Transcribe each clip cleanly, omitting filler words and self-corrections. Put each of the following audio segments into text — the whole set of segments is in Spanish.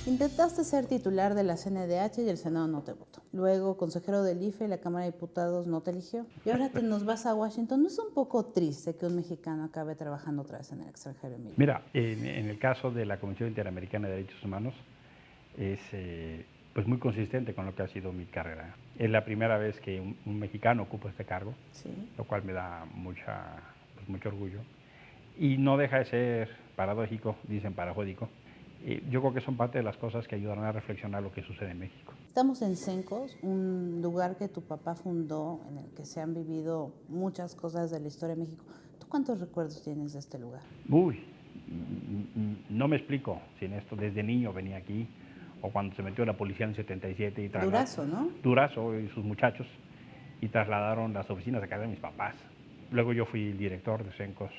Intentaste ser titular de la CNDH y el Senado no te votó. Luego, consejero del IFE y la Cámara de Diputados no te eligió. Y ahora te nos vas a Washington. ¿No es un poco triste que un mexicano acabe trabajando otra vez en el extranjero, Emilio? Mira, en el caso de la Comisión Interamericana de Derechos Humanos, es pues muy consistente con lo que ha sido mi carrera. Es la primera vez que un mexicano ocupa este cargo, Sí. lo cual me da mucho orgullo. Y no deja de ser paradójico, dicen parajódico. Yo creo que son parte de las cosas que ayudarán a reflexionar lo que sucede en México. Estamos en Cencos, un lugar que tu papá fundó, en el que se han vivido muchas cosas de la historia de México. ¿Tú cuántos recuerdos tienes de este lugar? Uy, no me explico sin esto. Desde niño venía aquí, o cuando se metió la policía en el 77 y Durazo, ¿no? Durazo y sus muchachos, y trasladaron las oficinas a casa de mis papás. Luego yo fui el director de Cencos.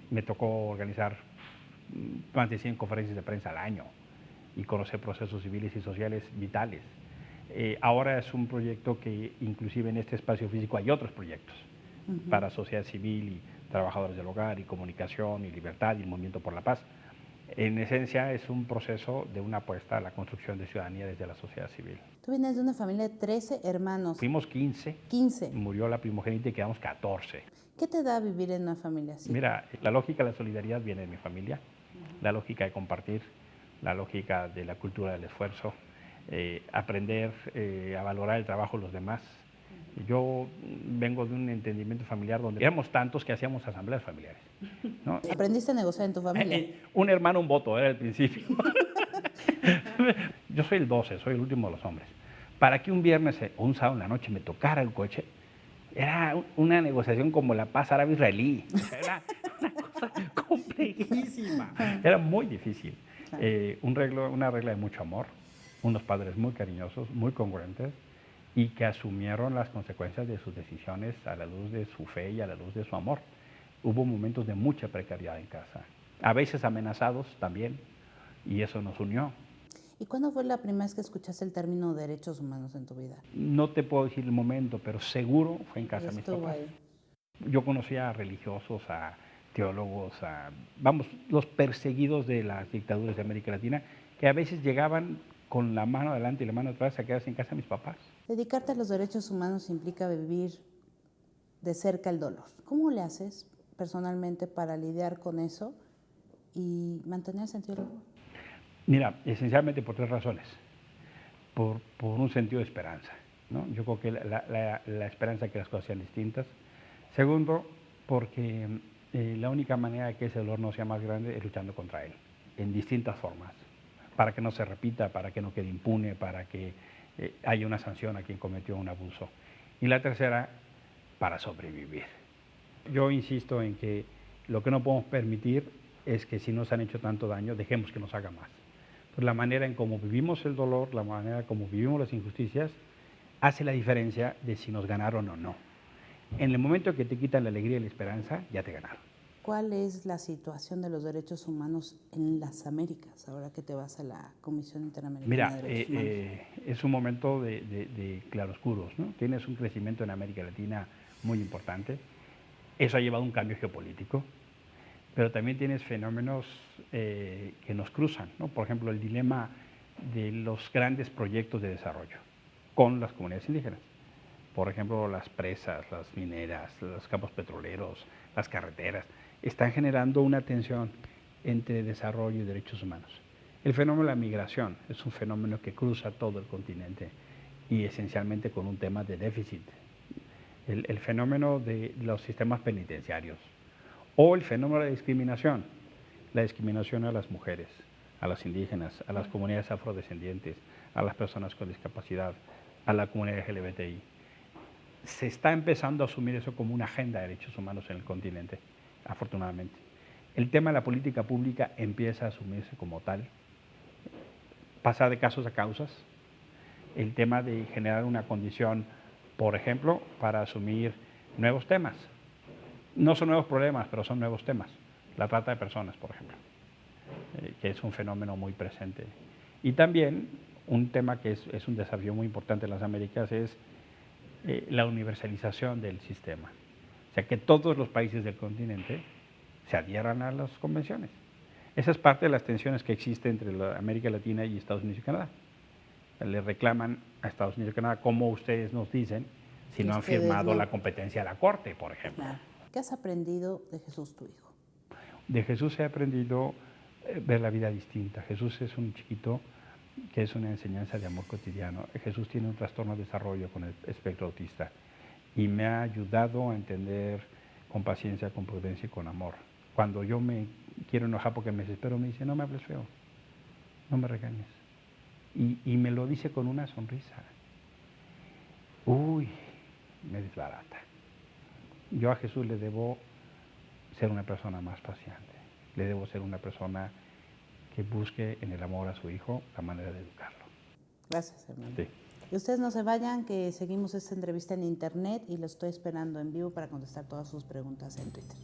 Me tocó organizar más de 100 conferencias de prensa al año y conocer procesos civiles y sociales vitales. Ahora es un proyecto que inclusive en este espacio físico hay otros proyectos para sociedad civil y trabajadores del hogar y comunicación y libertad y el movimiento por la paz. En esencia es un proceso de una apuesta a la construcción de ciudadanía desde la sociedad civil. Tú vienes de una familia de 13 hermanos. Fuimos 15. 15. Murió la primogénita y quedamos 14. ¿Qué te da vivir en una familia así? Mira, la lógica de la solidaridad viene de mi familia, la lógica de compartir, la lógica de la cultura del esfuerzo, aprender a valorar el trabajo de los demás. Yo vengo de un entendimiento familiar donde éramos tantos que hacíamos asambleas familiares, ¿no? ¿Aprendiste a negociar en tu familia? Un hermano, un voto, era el principio. Yo soy el 12, soy el último de los hombres. Para que un viernes o un sábado en la noche me tocara el coche, era una negociación como la paz árabe-israelí. Era una cosa complejísima. Era muy difícil. Una regla de mucho amor, unos padres muy cariñosos, muy congruentes y que asumieron las consecuencias de sus decisiones a la luz de su fe y a la luz de su amor. Hubo momentos de mucha precariedad en casa, a veces amenazados también, y eso nos unió. ¿Y cuándo fue la primera vez que escuchaste el término derechos humanos en tu vida? No te puedo decir el momento, pero seguro fue en casa de mis Estuvo papás. ahí. Yo conocía a religiosos, a teólogos, los perseguidos de las dictaduras de América Latina, que a veces llegaban con la mano adelante y la mano atrás a quedarse en casa de mis papás. Dedicarte a los derechos humanos implica vivir de cerca el dolor. ¿Cómo le haces personalmente para lidiar con eso y mantener el sentido del humor? Mira, esencialmente por 3 razones. Por un sentido de esperanza, ¿no? Yo creo que la esperanza de que las cosas sean distintas. Segundo, porque la única manera de que ese dolor no sea más grande es luchando contra él, en distintas formas, para que no se repita, para que no quede impune, para que haya una sanción a quien cometió un abuso. Y la tercera, para sobrevivir. Yo insisto en que lo que no podemos permitir es que si nos han hecho tanto daño, dejemos que nos haga más. Pues la manera en cómo vivimos el dolor, la manera en cómo vivimos las injusticias, hace la diferencia de si nos ganaron o no. En el momento que te quitan la alegría y la esperanza, ya te ganaron. ¿Cuál es la situación de los derechos humanos en las Américas, ahora que te vas a la Comisión Interamericana de Derechos Humanos? Es un momento de claroscuros, ¿no? Tienes un crecimiento en América Latina muy importante. Eso ha llevado a un cambio geopolítico, pero también tienes fenómenos que nos cruzan, ¿no? Por ejemplo, el dilema de los grandes proyectos de desarrollo con las comunidades indígenas. Por ejemplo, las presas, las mineras, los campos petroleros, las carreteras, están generando una tensión entre desarrollo y derechos humanos. El fenómeno de la migración es un fenómeno que cruza todo el continente y esencialmente con un tema de déficit. El fenómeno de los sistemas penitenciarios o el fenómeno de la discriminación a las mujeres, a las indígenas, a las comunidades afrodescendientes, a las personas con discapacidad, a la comunidad LGBTI. Se está empezando a asumir eso como una agenda de derechos humanos en el continente, afortunadamente. El tema de la política pública empieza a asumirse como tal, pasar de casos a causas, el tema de generar una condición, por ejemplo, para asumir nuevos temas. No son nuevos problemas, pero son nuevos temas. La trata de personas, por ejemplo, que es un fenómeno muy presente. Y también un tema que es un desafío muy importante en las Américas es la universalización del sistema. O sea, que todos los países del continente se adhieran a las convenciones. Esa es parte de las tensiones que existen entre América Latina y Estados Unidos y Canadá. Le reclaman a Estados Unidos y Canadá, como ustedes nos dicen, si no han Ustedes firmado no. la competencia de la Corte, por ejemplo. Claro. ¿Qué has aprendido de Jesús, tu hijo? De Jesús he aprendido ver la vida distinta. Jesús es un chiquito que es una enseñanza de amor cotidiano. Jesús tiene un trastorno de desarrollo con el espectro autista y me ha ayudado a entender con paciencia, con prudencia y con amor. Cuando yo me quiero enojar porque me desespero, me dice, no me hables feo, no me regañes. Y me lo dice con una sonrisa. Uy, me desbarata. Yo a Jesús le debo ser una persona más paciente, le debo ser una persona que busque en el amor a su hijo la manera de educarlo. Gracias, hermano. Sí. Y ustedes no se vayan, que seguimos esta entrevista en internet y lo estoy esperando en vivo para contestar todas sus preguntas en Twitter.